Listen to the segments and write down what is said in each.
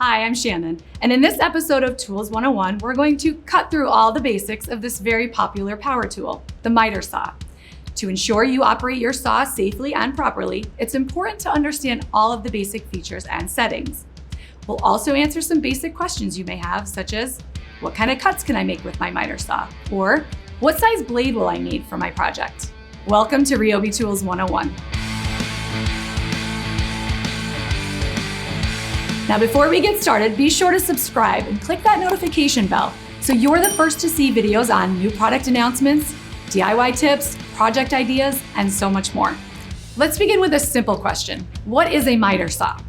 Hi, I'm Shannon, and in this episode of Tools 101, we're going to cut through all the basics of this very popular power tool, the miter saw. To ensure you operate your saw safely and properly, it's important to understand all of the basic features and settings. We'll also answer some basic questions you may have, such as, what kind of cuts can I make with my miter saw? Or, what size blade will I need for my project? Welcome to RYOBI Tools 101. Now, before we get started, be sure to subscribe and click that notification bell so you're the first to see videos on new product announcements, DIY tips, project ideas, and so much more. Let's begin with a simple question. What is a miter saw?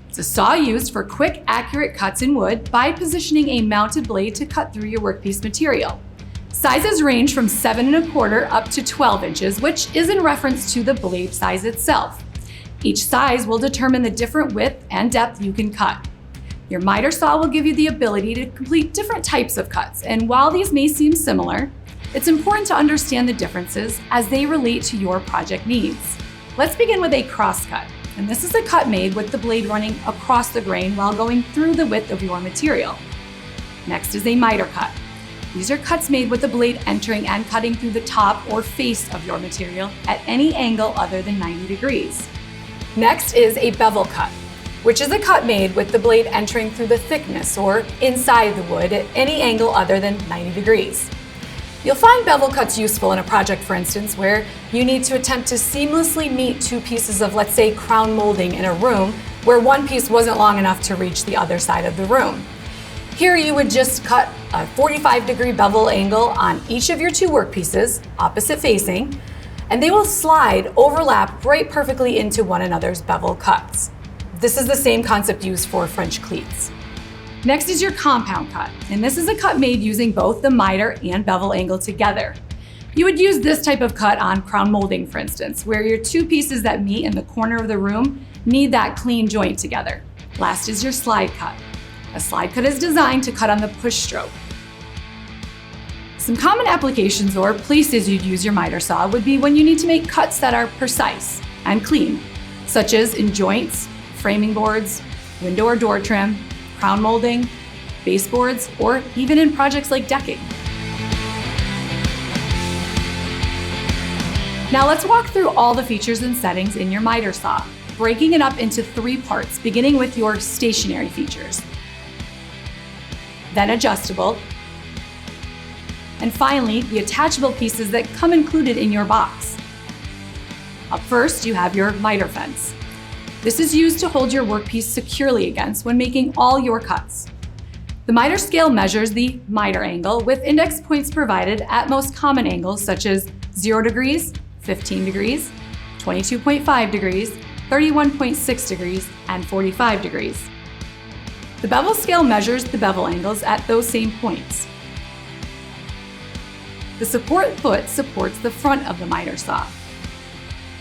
It's a saw used for quick, accurate cuts in wood by positioning a mounted blade to cut through your workpiece material. Sizes range from 7 1/4 up to 12 inches, which is in reference to the blade size itself. Each size will determine the different width and depth you can cut. Your miter saw will give you the ability to complete different types of cuts, and while these may seem similar, it's important to understand the differences as they relate to your project needs. Let's begin with a cross cut, and this is a cut made with the blade running across the grain while going through the width of your material. Next is a miter cut. These are cuts made with the blade entering and cutting through the top or face of your material at any angle other than 90 degrees. Next is a bevel cut, which is a cut made with the blade entering through the thickness or inside the wood at any angle other than 90 degrees. You'll find bevel cuts useful in a project, for instance, where you need to attempt to seamlessly meet two pieces of, let's say, crown molding in a room where one piece wasn't long enough to reach the other side of the room. Here you would just cut a 45-degree bevel angle on each of your two workpieces, opposite facing, and they will overlap right perfectly into one another's bevel cuts. This is the same concept used for French cleats. Next is your compound cut, and this is a cut made using both the miter and bevel angle together. You would use this type of cut on crown molding, for instance, where your two pieces that meet in the corner of the room need that clean joint together. Last is your slide cut. A slide cut is designed to cut on the push stroke. Some common applications or places you'd use your miter saw would be when you need to make cuts that are precise and clean, such as in joints, framing boards, window or door trim, crown molding, baseboards, or even in projects like decking. Now let's walk through all the features and settings in your miter saw, breaking it up into 3 parts, beginning with your stationary features, then adjustable, and finally, the attachable pieces that come included in your box. Up first, you have your miter fence. This is used to hold your workpiece securely against when making all your cuts. The miter scale measures the miter angle with index points provided at most common angles such as 0 degrees, 15 degrees, 22.5 degrees, 31.6 degrees, and 45 degrees. The bevel scale measures the bevel angles at those same points. The support foot supports the front of the miter saw.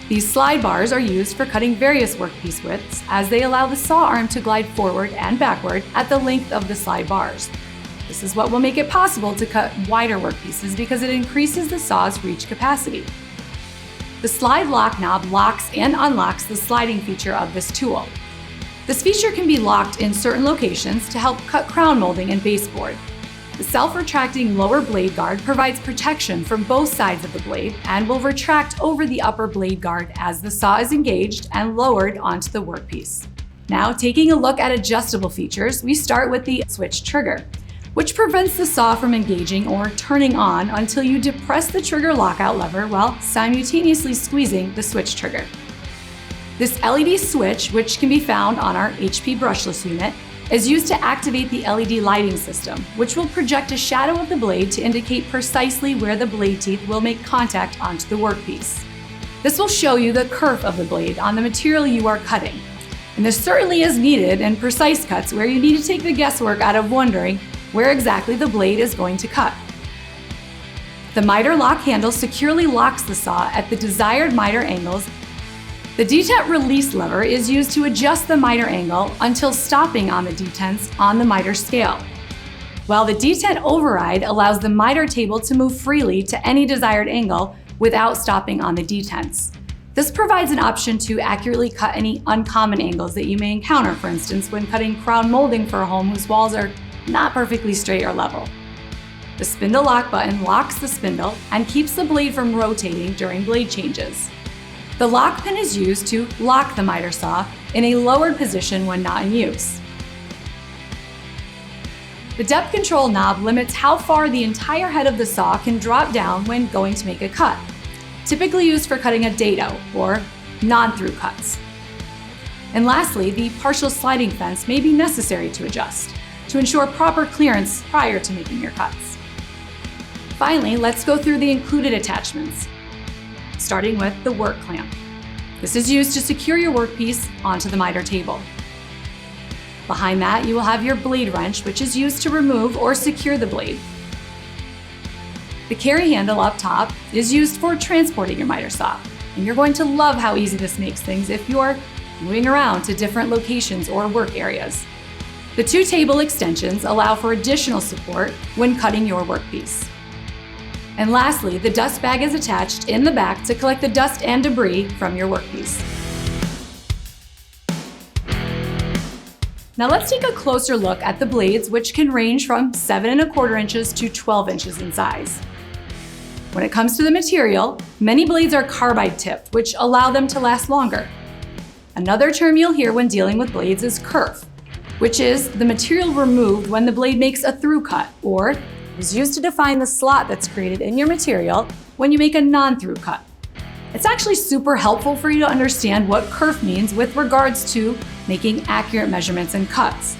These slide bars are used for cutting various workpiece widths as they allow the saw arm to glide forward and backward at the length of the slide bars. This is what will make it possible to cut wider workpieces because it increases the saw's reach capacity. The slide lock knob locks and unlocks the sliding feature of this tool. This feature can be locked in certain locations to help cut crown molding and baseboard. The self-retracting lower blade guard provides protection from both sides of the blade and will retract over the upper blade guard as the saw is engaged and lowered onto the workpiece. Now, taking a look at adjustable features, we start with the switch trigger, which prevents the saw from engaging or turning on until you depress the trigger lockout lever while simultaneously squeezing the switch trigger. This LED switch, which can be found on our HP brushless unit, is used to activate the LED lighting system, which will project a shadow of the blade to indicate precisely where the blade teeth will make contact onto the workpiece. This will show you the kerf of the blade on the material you are cutting. And this certainly is needed in precise cuts where you need to take the guesswork out of wondering where exactly the blade is going to cut. The miter lock handle securely locks the saw at the desired miter angles. The detent release lever is used to adjust the miter angle until stopping on the detents on the miter scale, while the detent override allows the miter table to move freely to any desired angle without stopping on the detents. This provides an option to accurately cut any uncommon angles that you may encounter, for instance, when cutting crown molding for a home whose walls are not perfectly straight or level. The spindle lock button locks the spindle and keeps the blade from rotating during blade changes. The lock pin is used to lock the miter saw in a lowered position when not in use. The depth control knob limits how far the entire head of the saw can drop down when going to make a cut, typically used for cutting a dado or non-through cuts. And lastly, the partial sliding fence may be necessary to adjust to ensure proper clearance prior to making your cuts. Finally, let's go through the included attachments, starting with the work clamp. This is used to secure your workpiece onto the miter table. Behind that, you will have your blade wrench, which is used to remove or secure the blade. The carry handle up top is used for transporting your miter saw, and you're going to love how easy this makes things if you're moving around to different locations or work areas. The two table extensions allow for additional support when cutting your workpiece. And lastly, the dust bag is attached in the back to collect the dust and debris from your workpiece. Now let's take a closer look at the blades, which can range from 7¼ inches to 12 inches in size. When it comes to the material, many blades are carbide tipped, which allow them to last longer. Another term you'll hear when dealing with blades is kerf, which is the material removed when the blade makes a through cut, or is used to define the slot that's created in your material when you make a non-through cut. It's actually super helpful for you to understand what kerf means with regards to making accurate measurements and cuts.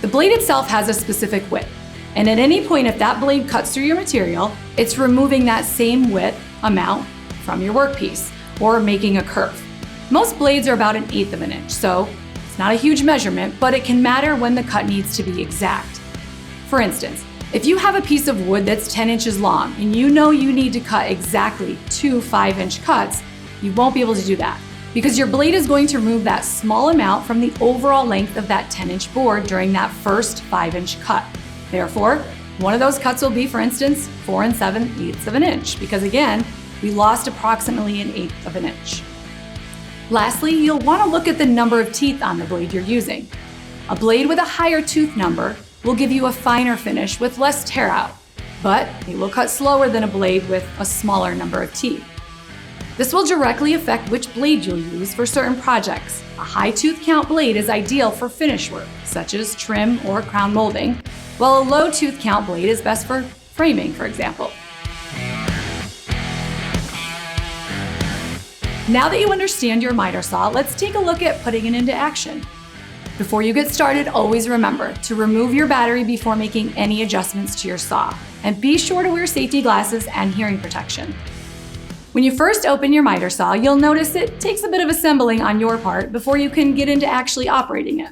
The blade itself has a specific width, and at any point if that blade cuts through your material, it's removing that same width amount from your workpiece, or making a kerf. Most blades are about 1/8 of an inch, so it's not a huge measurement, but it can matter when the cut needs to be exact. For instance, if you have a piece of wood that's 10 inches long and you know you need to cut exactly 2 5-inch cuts, you won't be able to do that because your blade is going to remove that small amount from the overall length of that 10-inch board during that first 5-inch cut. Therefore, one of those cuts will be, for instance, 4 7/8 of an inch, because again, we lost approximately 1/8 of an inch. Lastly, you'll want to look at the number of teeth on the blade you're using. A blade with a higher tooth number will give you a finer finish with less tear out, but it will cut slower than a blade with a smaller number of teeth. This will directly affect which blade you'll use for certain projects. A high tooth count blade is ideal for finish work, such as trim or crown molding, while a low tooth count blade is best for framing, for example. Now that you understand your miter saw, let's take a look at putting it into action. Before you get started, always remember to remove your battery before making any adjustments to your saw, and be sure to wear safety glasses and hearing protection. When you first open your miter saw, you'll notice it takes a bit of assembling on your part before you can get into actually operating it.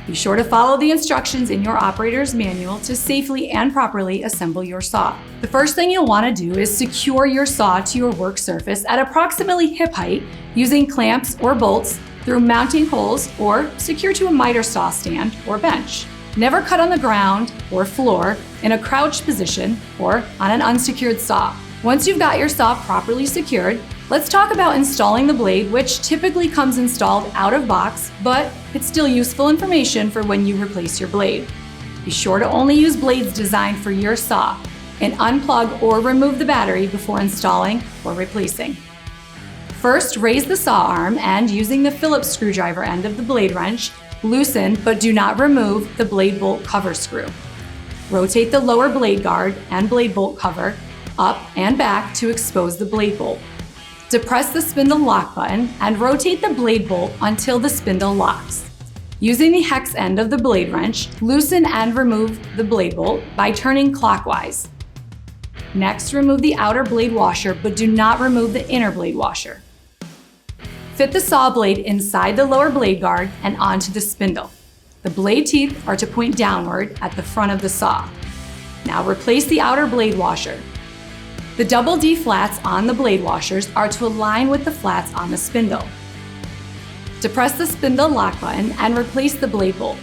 Be sure to follow the instructions in your operator's manual to safely and properly assemble your saw. The first thing you'll want to do is secure your saw to your work surface at approximately hip height using clamps or bolts through mounting holes, or secure to a miter saw stand or bench. Never cut on the ground or floor in a crouched position or on an unsecured saw. Once you've got your saw properly secured, let's talk about installing the blade, which typically comes installed out of box, but it's still useful information for when you replace your blade. Be sure to only use blades designed for your saw, and unplug or remove the battery before installing or replacing. First, raise the saw arm and, using the Phillips screwdriver end of the blade wrench, loosen but do not remove the blade bolt cover screw. Rotate the lower blade guard and blade bolt cover up and back to expose the blade bolt. Depress the spindle lock button and rotate the blade bolt until the spindle locks. Using the hex end of the blade wrench, loosen and remove the blade bolt by turning clockwise. Next, remove the outer blade washer, but do not remove the inner blade washer. Fit the saw blade inside the lower blade guard and onto the spindle. The blade teeth are to point downward at the front of the saw. Now replace the outer blade washer. The double D flats on the blade washers are to align with the flats on the spindle. Depress the spindle lock button and replace the blade bolt.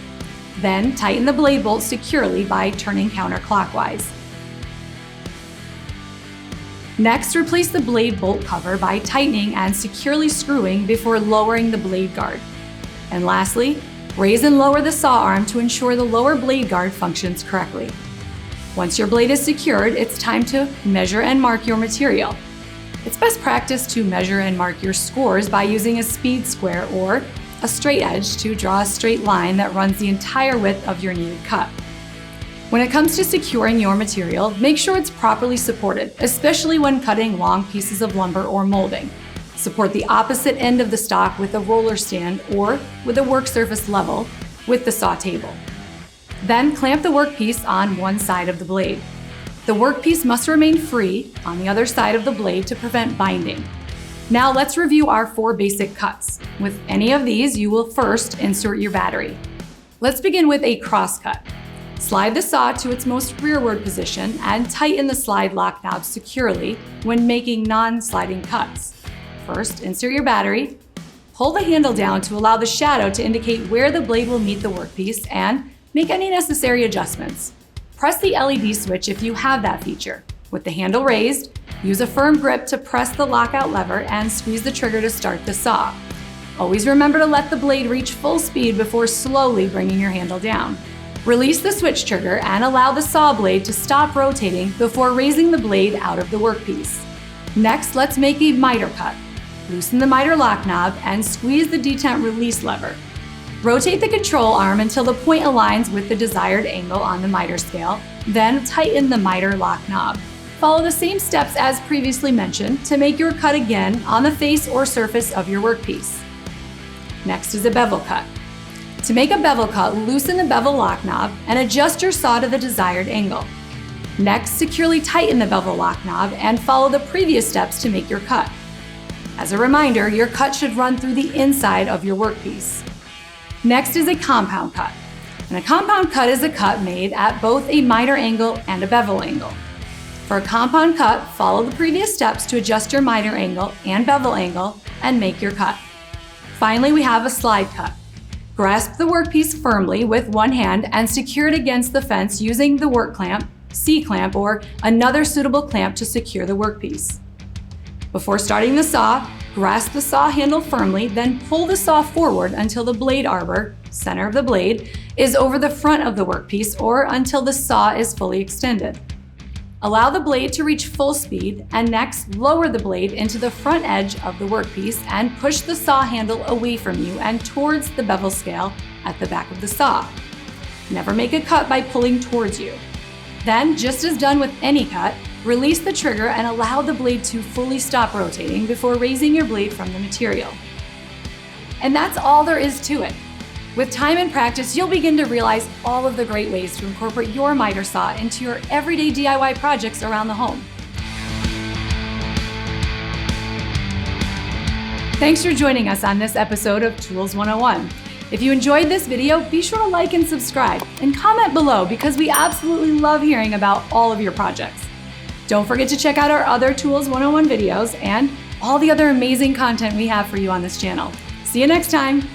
Then tighten the blade bolt securely by turning counterclockwise. Next, replace the blade bolt cover by tightening and securely screwing before lowering the blade guard. And lastly, raise and lower the saw arm to ensure the lower blade guard functions correctly. Once your blade is secured, it's time to measure and mark your material. It's best practice to measure and mark your scores by using a speed square or a straight edge to draw a straight line that runs the entire width of your needed cut. When it comes to securing your material, make sure it's properly supported, especially when cutting long pieces of lumber or molding. Support the opposite end of the stock with a roller stand or with a work surface level with the saw table. Then clamp the workpiece on one side of the blade. The workpiece must remain free on the other side of the blade to prevent binding. Now let's review our 4 basic cuts. With any of these, you will first insert your battery. Let's begin with a cross cut. Slide the saw to its most rearward position and tighten the slide lock knob securely when making non-sliding cuts. First, insert your battery. Pull the handle down to allow the shadow to indicate where the blade will meet the workpiece and make any necessary adjustments. Press the LED switch if you have that feature. With the handle raised, use a firm grip to press the lockout lever and squeeze the trigger to start the saw. Always remember to let the blade reach full speed before slowly bringing your handle down. Release the switch trigger and allow the saw blade to stop rotating before raising the blade out of the workpiece. Next, let's make a miter cut. Loosen the miter lock knob and squeeze the detent release lever. Rotate the control arm until the point aligns with the desired angle on the miter scale, then tighten the miter lock knob. Follow the same steps as previously mentioned to make your cut again on the face or surface of your workpiece. Next is a bevel cut. To make a bevel cut, loosen the bevel lock knob and adjust your saw to the desired angle. Next, securely tighten the bevel lock knob and follow the previous steps to make your cut. As a reminder, your cut should run through the inside of your workpiece. Next is a compound cut. And a compound cut is a cut made at both a miter angle and a bevel angle. For a compound cut, follow the previous steps to adjust your miter angle and bevel angle and make your cut. Finally, we have a slide cut. Grasp the workpiece firmly with one hand and secure it against the fence using the work clamp, C-clamp, or another suitable clamp to secure the workpiece. Before starting the saw, grasp the saw handle firmly, then pull the saw forward until the blade arbor, center of the blade, is over the front of the workpiece or until the saw is fully extended. Allow the blade to reach full speed and next lower the blade into the front edge of the workpiece and push the saw handle away from you and towards the bevel scale at the back of the saw. Never make a cut by pulling towards you. Then, just as done with any cut, release the trigger and allow the blade to fully stop rotating before raising your blade from the material. And that's all there is to it. With time and practice, you'll begin to realize all of the great ways to incorporate your miter saw into your everyday DIY projects around the home. Thanks for joining us on this episode of Tools 101. If you enjoyed this video, be sure to like and subscribe and comment below because we absolutely love hearing about all of your projects. Don't forget to check out our other Tools 101 videos and all the other amazing content we have for you on this channel. See you next time.